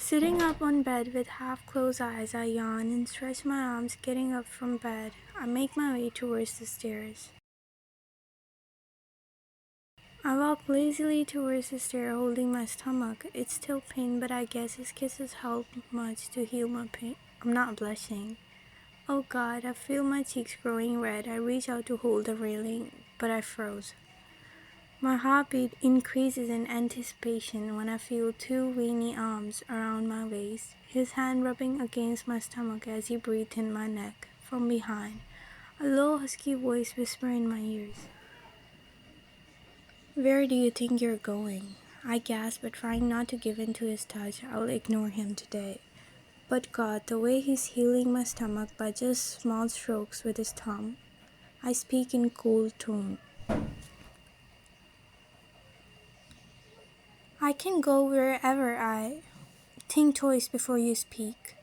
Sitting up on bed with half-closed eyes, I yawn and stretch my arms. Getting up from bed, I make my way towards the stairs. I walk lazily towards the stair, holding my stomach. It's still pain, but I guess his kisses help much to heal my pain. I'm not blushing. Oh God, I feel my cheeks growing red. I reach out to hold the railing, but I froze. My heartbeat increases in anticipation when I feel two veiny arms around my waist, his hand rubbing against my stomach as he breathed in my neck from behind. A low, husky voice whispers in my ears. "Where do you think you're going?" I gasp, but trying not to give in to his touch. I'll ignore him today. But God, the way he's healing my stomach by just small strokes with his thumb. I speak in cool tone. "I can go wherever I think twice before you speak."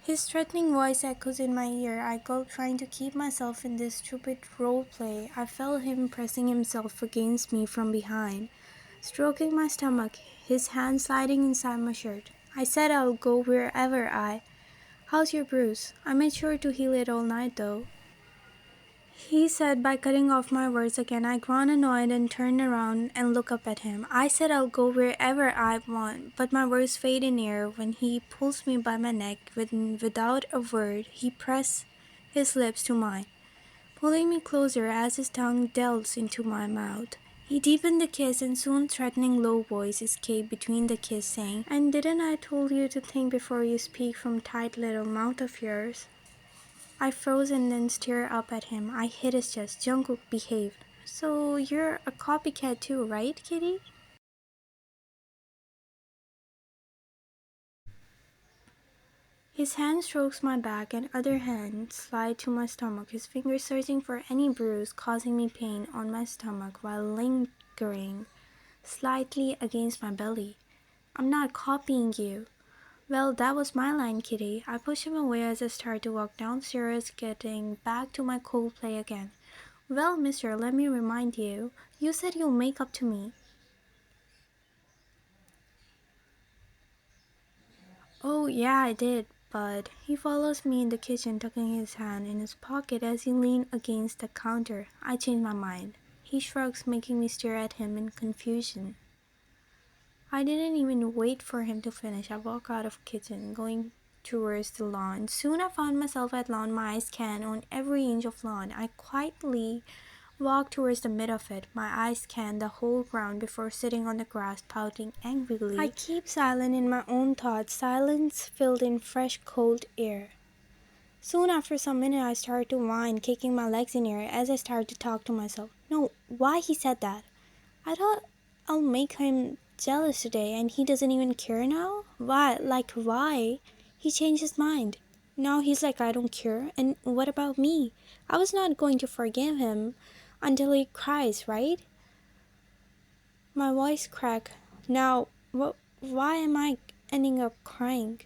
His threatening voice echoes in my ear. I gulp, trying to keep myself in this stupid role play. I felt him pressing himself against me from behind, stroking my stomach, his hand sliding inside my shirt. I said I'll go wherever I... "How's your bruise? I made sure to heal it all night though," he said by cutting off my words again. I groan annoyed and turn around and look up at him. I said I'll go wherever I want, but my words fade in air when he pulls me by my neck. Without a word, he pressed his lips to mine, pulling me closer as his tongue delves into my mouth. He deepened the kiss, and soon threatening low voice escaped between the kiss, saying, "And didn't I told you to think before you speak from tight little mouth of yours?" I froze and then stared up at him. I hit his chest. "Jungkook, behave." "So you're a copycat too, right, kitty?" His hand strokes my back and other hand slide to my stomach, his fingers searching for any bruise, causing me pain on my stomach while lingering slightly against my belly. "I'm not copying you." "Well, that was my line, kitty." I push him away as I start to walk downstairs, getting back to my cold play again. "Well, mister, let me remind you, you said you'll make up to me." "Oh, yeah, I did, but..." He follows me in the kitchen, tucking his hand in his pocket as he leans against the counter. I change my mind. He shrugs, making me stare at him in confusion. I didn't even wait for him to finish. I walk out of the kitchen, going towards the lawn. Soon I found myself at lawn, my eyes scanned on every inch of lawn. I quietly walked towards the mid of it. My eyes scanned the whole ground before sitting on the grass, pouting angrily. I keep silent in my own thoughts, silence filled in fresh, cold air. Soon after some minutes, I started to whine, kicking my legs in air as I started to talk to myself. No, why he said that? I thought I'll make him jealous today, and he doesn't even care now? Why? Like, why? He changed his mind. Now he's like, I don't care. And what about me? I was not going to forgive him until he cries, right? My voice cracked. Now, why am I ending up crying?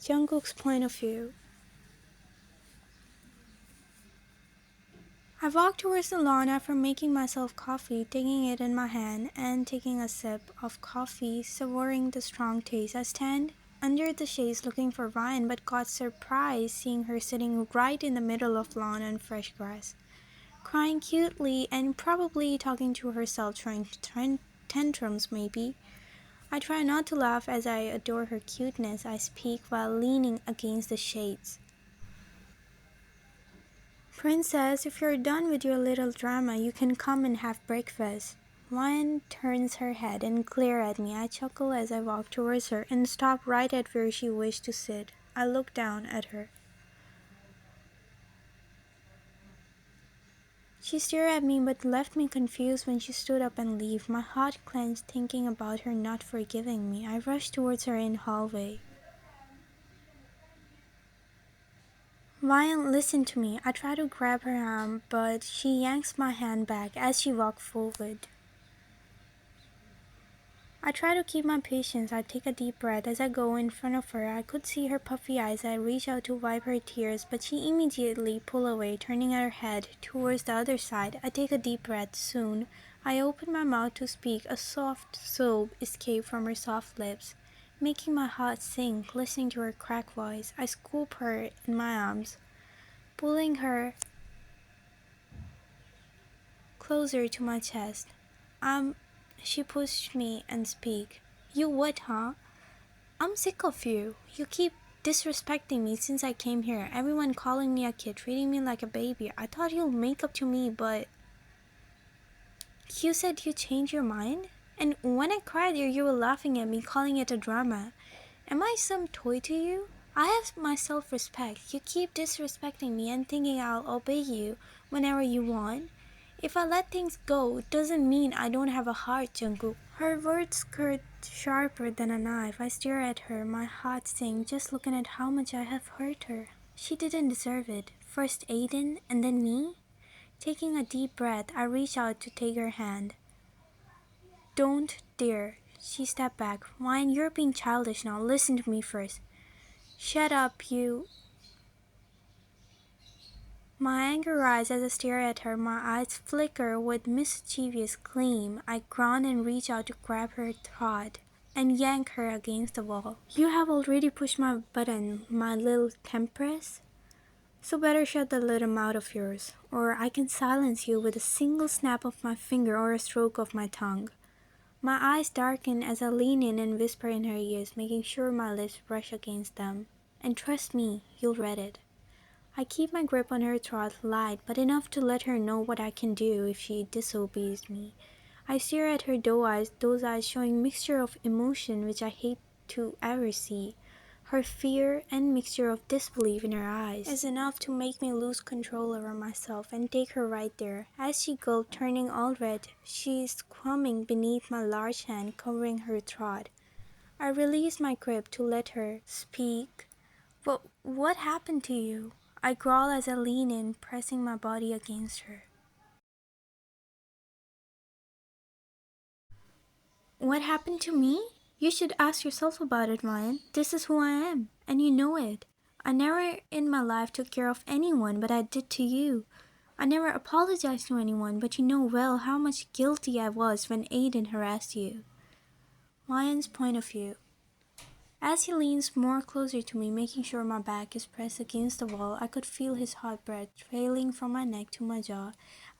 Jungkook's point of view. I walked towards the lawn after making myself coffee, taking it in my hand and taking a sip of coffee, savoring the strong taste. I stand under the shades looking for Ryan, but got surprised seeing her sitting right in the middle of lawn and fresh grass, crying cutely and probably talking to herself, trying tantrums maybe. I try not to laugh as I adore her cuteness. I speak while leaning against the shades. "Princess, if you're done with your little drama, you can come and have breakfast." Ryan turns her head and glares at me. I chuckle as I walk towards her and stop right at where she wished to sit. I look down at her. She stared at me but left me confused when she stood up and left. My heart clenched thinking about her not forgiving me. I rushed towards her in the hallway. "Ryan, listen to me." I try to grab her arm, but she yanks my hand back as she walks forward. I try to keep my patience. I take a deep breath. As I go in front of her, I could see her puffy eyes. I reach out to wipe her tears, but she immediately pulls away, turning her head towards the other side. I take a deep breath. Soon, I open my mouth to speak. A soft sob escaped from her soft lips, making my heart sink. Listening to her cracked voice, I scoop her in my arms, pulling her closer to my chest. She pushed me and speak. You what, huh? I'm sick of you. You keep disrespecting me since I came here. Everyone calling me a kid, treating me like a baby. I thought you'll make up to me, but you said you changed your mind? And when I cried here, you were laughing at me, calling it a drama. Am I some toy to you? I have my self-respect. You keep disrespecting me and thinking I'll obey you whenever you want. If I let things go, it doesn't mean I don't have a heart, Jungkook. Her words cut sharper than a knife. I stare at her, my heart sinks just looking at how much I have hurt her. She didn't deserve it. First Aiden and then me? Taking a deep breath, I reach out to take her hand. Don't dare. She stepped back. Ryan, you're being childish now. Listen to me first. Shut up, you. My anger rises as I stare at her. My eyes flicker with mischievous gleam. I groan and reach out to grab her throat and yank her against the wall. You have already pushed my button, my little temptress. So better shut that little mouth of yours, or I can silence you with a single snap of my finger or a stroke of my tongue. My eyes darken as I lean in and whisper in her ears, making sure my lips brush against them. And trust me, you'll read it. I keep my grip on her throat light, but enough to let her know what I can do if she disobeys me. I stare at her those eyes showing mixture of emotion which I hate to ever see. Her fear and mixture of disbelief in her eyes is enough to make me lose control over myself and take her right there. As she gulped, turning all red, she is squirming beneath my large hand covering her throat. I release my grip to let her speak. But what happened to you? I growl as I lean in, pressing my body against her. What happened to me? You should ask yourself about it, Ryan. This is who I am, and you know it. I never in my life took care of anyone, but I did to you. I never apologized to anyone, but you know well how much guilty I was when Aiden harassed you. Ryan's point of view. As he leans more closer to me, making sure my back is pressed against the wall, I could feel his hot breath trailing from my neck to my jaw.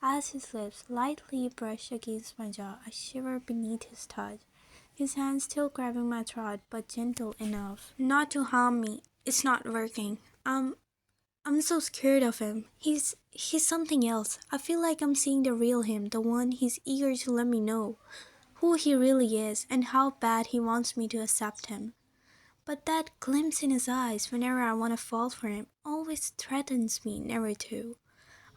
As his lips lightly brushed against my jaw, I shiver beneath his touch. His hand still grabbing my throat, but gentle enough not to harm me. It's not working. I'm so scared of him. He's something else. I feel like I'm seeing the real him, the one he's eager to let me know who he really is and how bad he wants me to accept him. But that glimpse in his eyes whenever I want to fall for him always threatens me never to.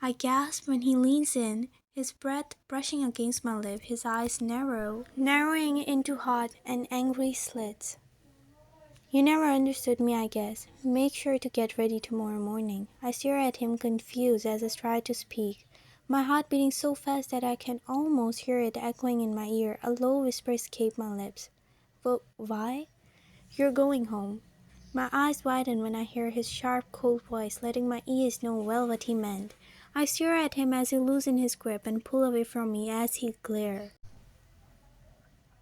I gasp when he leans in, his breath brushing against my lip, his eyes narrowing into hot and angry slits. You never understood me, I guess. Make sure to get ready tomorrow morning. I stare at him confused as I try to speak, my heart beating so fast that I can almost hear it echoing in my ear. A low whisper escaped my lips. But why? You're going home. My eyes widen when I hear his sharp, cold voice, letting my ears know well what he meant. I stare at him as he loosens his grip and pull away from me as he glares.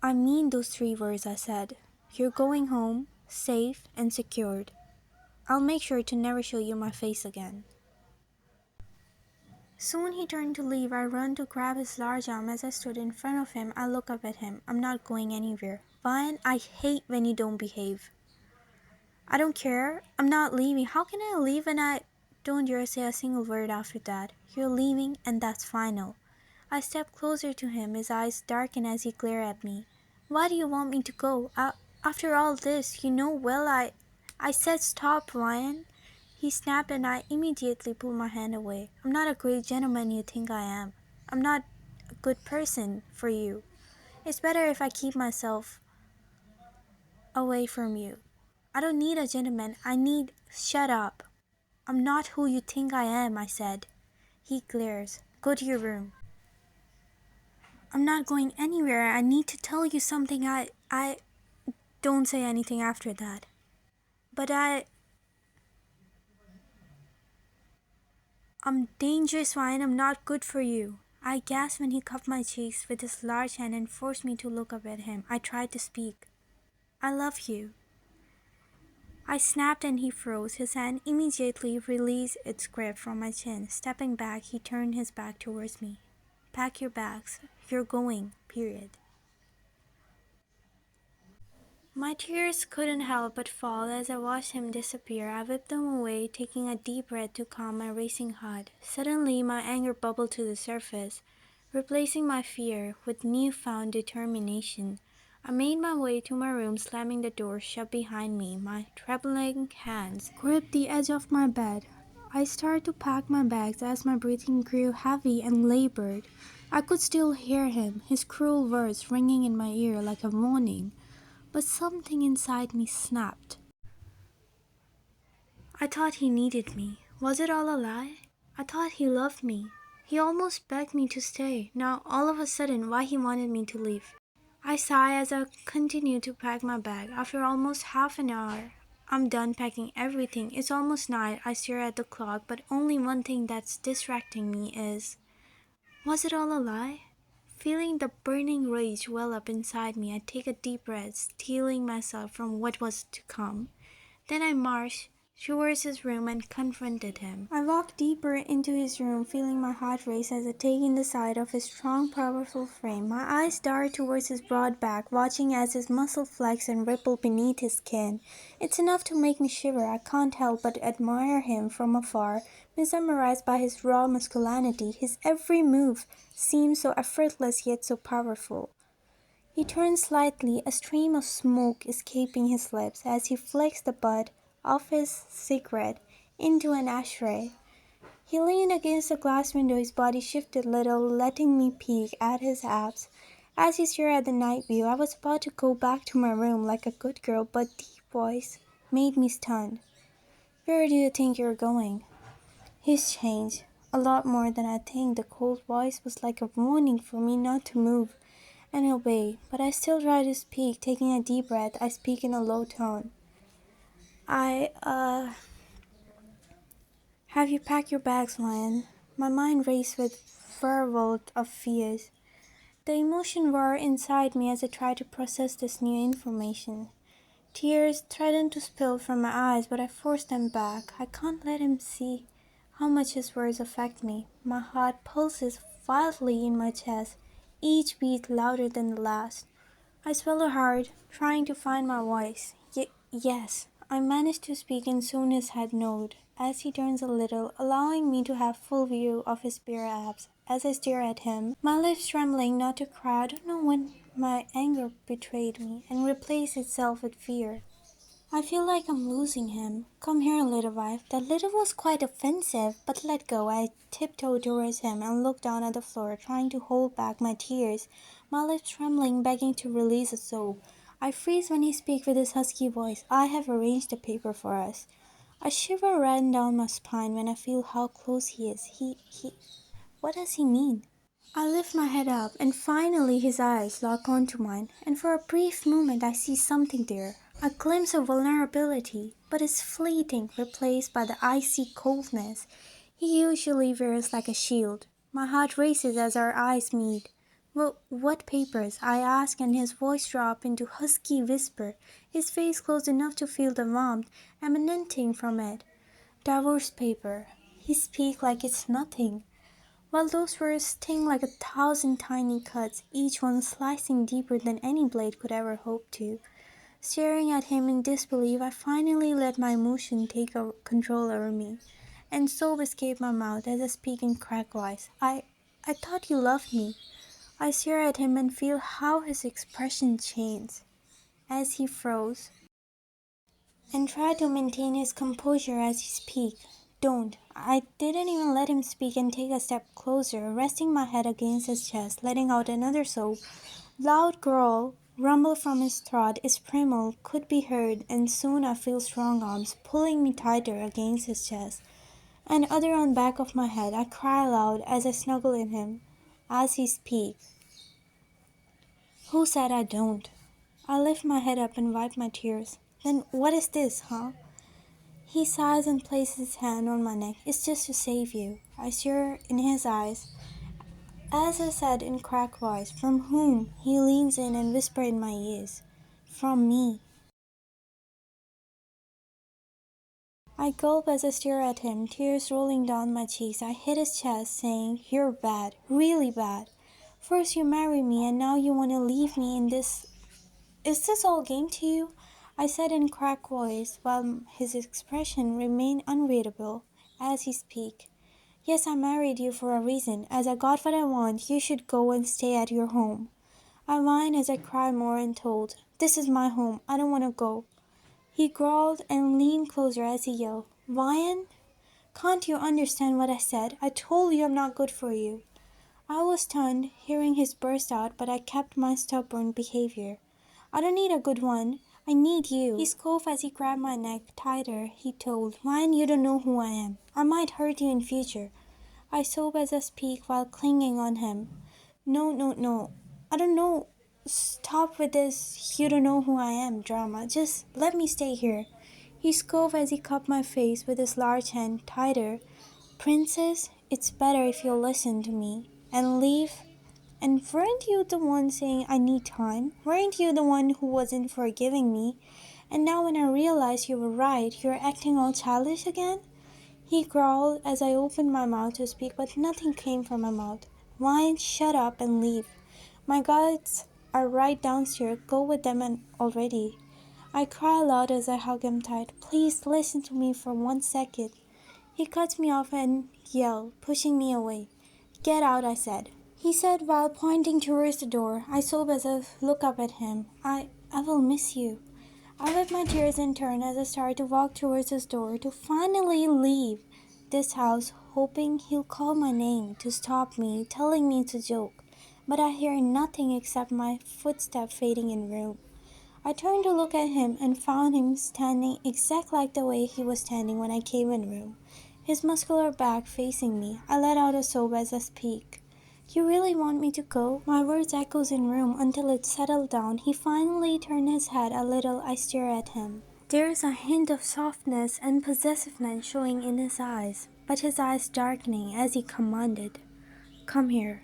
I mean those 3 words I said. You're going home, safe and secured. I'll make sure to never show you my face again. Soon he turned to leave. I run to grab his large arm. As I stood in front of him, I look up at him. I'm not going anywhere. Ryan, I hate when you don't behave. I don't care. I'm not leaving. How can I leave when I don't dare say a single word after that? You're leaving and that's final. I step closer to him, his eyes darken as he glares at me. Why do you want me to go? After all this, you know well I said stop, Ryan. He snapped and I immediately pulled my hand away. I'm not a great gentleman you think I am. I'm not a good person for you. It's better if I keep myself away from you. I don't need a gentleman. Shut up. I'm not who you think I am, I said. He glares. Go to your room. I'm not going anywhere. I need to tell you something. I don't say anything after that. But I'm dangerous, Ryan. I'm not good for you. I gasped when he cupped my cheeks with his large hand and forced me to look up at him. I tried to speak. I love you. I snapped and he froze. His hand immediately released its grip from my chin. Stepping back, he turned his back towards me. Pack your bags. You're going, period. My tears couldn't help but fall as I watched him disappear. I whipped them away, taking a deep breath to calm my racing heart. Suddenly, my anger bubbled to the surface, replacing my fear with newfound determination. I made my way to my room, slamming the door shut behind me. My trembling hands gripped the edge of my bed. I started to pack my bags as my breathing grew heavy and labored. I could still hear him, his cruel words ringing in my ear like a warning. But something inside me snapped. I thought he needed me. Was it all a lie? I thought he loved me. He almost begged me to stay. Now, all of a sudden, why he wanted me to leave. I sighed as I continued to pack my bag. After almost half an hour, I'm done packing everything. It's almost night. I stare at the clock, but only one thing that's distracting me is, was it all a lie? Feeling the burning rage well up inside me, I take a deep breath, steeling myself from what was to come. Then I marched towards his room and confronted him. I walked deeper into his room, feeling my heart race as I take in the sight of his strong, powerful frame. My eyes darted towards his broad back, watching as his muscle flexed and rippled beneath his skin. It's enough to make me shiver. I can't help but admire him from afar, mesmerized by his raw masculinity. His every move seemed so effortless yet so powerful. He turned slightly, a stream of smoke escaping his lips as he flicks the butt of his cigarette into an ashtray. He leaned against the glass window, his body shifted a little, letting me peek at his abs. As he stared at the night view, I was about to go back to my room like a good girl, but deep voice made me stunned. Where do you think you're going? He's changed. A lot more than I think. The cold voice was like a warning for me not to move and obey, but I still try to speak. Taking a deep breath, I speak in a low tone. Have you packed your bags, Lion? My mind raced with whirlwind of fears. The emotion roared inside me as I tried to process this new information. Tears threatened to spill from my eyes, but I forced them back. I can't let him see how much his words affect me. My heart pulses wildly in my chest, each beat louder than the last. I swallow hard, trying to find my voice. Yes, I managed to speak and soon his head nodded, as he turns a little, allowing me to have full view of his bare abs. As I stare at him, my lips trembling not to cry, I don't know when my anger betrayed me and replaced itself with fear. I feel like I'm losing him. Come here, little wife. That little was quite offensive, but let go. I tiptoed towards him and looked down at the floor, trying to hold back my tears, my lips trembling, begging to release a sob. I freeze when he speaks with his husky voice. I have arranged the paper for us. A shiver ran down my spine when I feel how close he is. What does he mean? I lift my head up, and finally his eyes lock onto mine, and for a brief moment I see something there. A glimpse of vulnerability, but it's fleeting, replaced by the icy coldness he usually wears like a shield. My heart races as our eyes meet. Well, what papers? I ask, and his voice drops into husky whisper, his face close enough to feel the warmth emanating from it. Divorce paper. He speaks like it's nothing, while those words sting like 1,000 tiny cuts, each one slicing deeper than any blade could ever hope to. Staring at him in disbelief, I finally let my emotion take control over me, and sob escaped my mouth as I speak in cracked voice. I thought you loved me. I stare at him and feel how his expression changed as he froze and tried to maintain his composure as he speaks. Don't. I didn't even let him speak and take a step closer, resting my head against his chest, letting out another sob. Loud growl rumble from his throat, his tremble could be heard, and soon I feel strong arms pulling me tighter against his chest, and other on back of my head. I cry aloud as I snuggle in him. As he speaks. Who said I don't? I lift my head up and wipe my tears. Then what is this, huh? He sighs and places his hand on my neck. It's just to save you. I stare in his eyes. As I said in cracked voice, from whom? He leans in and whispers in my ears. From me. I gulp as I stare at him, tears rolling down my cheeks. I hit his chest, saying, You're bad, really bad. First you married me and now you want to leave me in this. Is this all game to you? I said in cracked voice, while his expression remained unreadable as he spoke. Yes, I married you for a reason. As I got what I want, you should go and stay at your home. I whined as I cried more and told, This is my home. I don't want to go. He growled and leaned closer as he yelled, Ryan, can't you understand what I said? I told you I'm not good for you. I was stunned, hearing his burst out, but I kept my stubborn behavior. I don't need a good one. I need you. He scoffed as he grabbed my neck tighter. He told, Ryan, you don't know who I am. I might hurt you in future. I sob as I speak while clinging on him. No. I don't know. Stop with this you don't know who I am drama. Just let me stay here. He scoffed as he cupped my face with his large hand tighter. Princess, it's better if you'll listen to me and leave. And weren't you the one saying I need time? Weren't you the one who wasn't forgiving me? And now when I realize you were right, you're acting all childish again? He growled as I opened my mouth to speak, but nothing came from my mouth. Ryan, shut up and leave. My guards are right downstairs. Go with them and already. I cry aloud as I hug him tight. Please listen to me for 1 second. He cuts me off and yelled, pushing me away. Get out, I said. He said while pointing towards the door. I sob as I look up at him. I will miss you. I wipe my tears in turn as I start to walk towards his door to finally leave this house, hoping he'll call my name to stop me, telling me it's a joke. But I hear nothing except my footsteps fading in room. I turned to look at him and found him standing exactly like the way he was standing when I came in room, his muscular back facing me. I let out a sob as I speak. You really want me to go? My words echoes in room until it settled down. He finally turned his head a little. I stare at him. There is a hint of softness and possessiveness showing in his eyes, but his eyes darkening as he commanded, Come here.